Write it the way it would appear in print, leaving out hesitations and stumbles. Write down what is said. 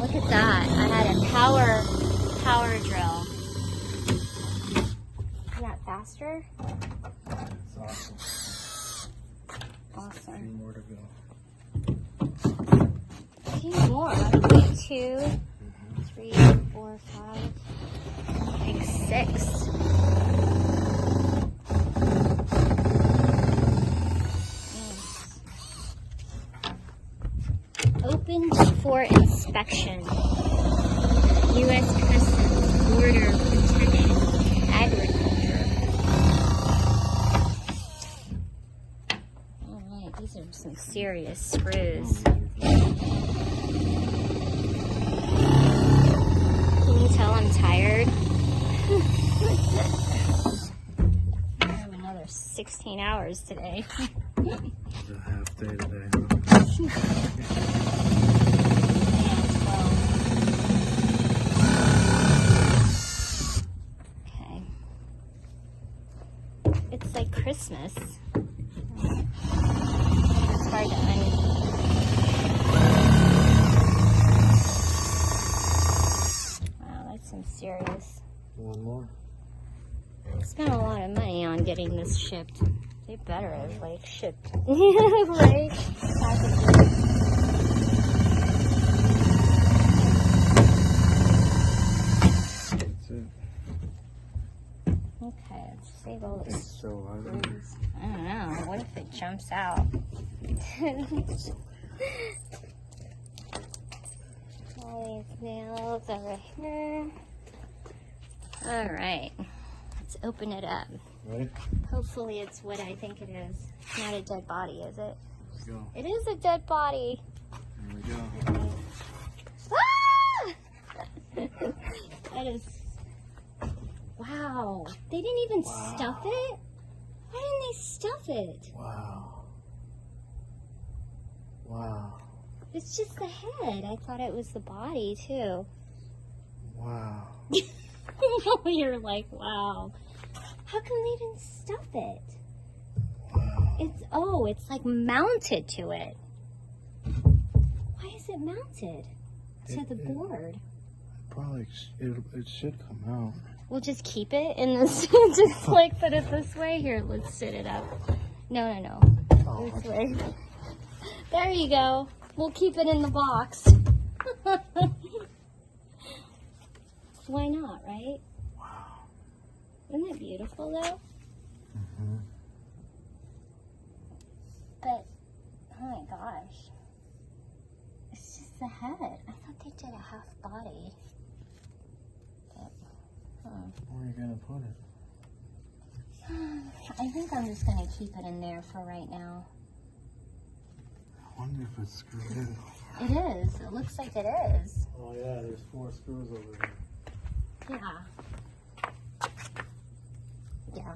Look at that. I had a power drill. Isn't that faster? That's awesome. Awesome. 3 more to go. A few more. 2, 3, 4, 5. I think 6. Open for inspection. U.S. Customs Border Protection Agriculture. Alright, these are some serious screws. Can you tell I'm tired? I have another 16 hours today. It's a half day today. Okay. It's like Christmas. It's hard to Wow, that's some serious. One more. I spent a lot of money on getting this shipped. They better have like shipped. Right? That's it. Okay, let's save all It's this. so hard. I don't know. What if it jumps out? All these nails over here. All right, let's open it up. Right? Hopefully it's what I think it is. It's not a dead body, is it? Let's go. It is a dead body. Here we go. Ah! That is... Wow. They didn't even stuff it? Why didn't they stuff it? Wow. Wow. It's just the head. I thought it was the body, too. Wow. You're like, wow. How come they didn't stuff it? Wow. It's like mounted to it. Why is it mounted to the board? Probably, it should come out. We'll just keep it in this, just like put it this way. Here, let's sit it up. No. Oh, This way. There you go. We'll keep it in the box. Why not, right? wow. Isn't it beautiful, though? Mm-hmm. But, oh my gosh. It's just the head. I thought they did a half body. But, Where are you going to put it? I think I'm just going to keep it in there for right now. I wonder if it's screwed in. It is. It looks like it is. Oh yeah, there's 4 screws over there. Yeah. Yeah.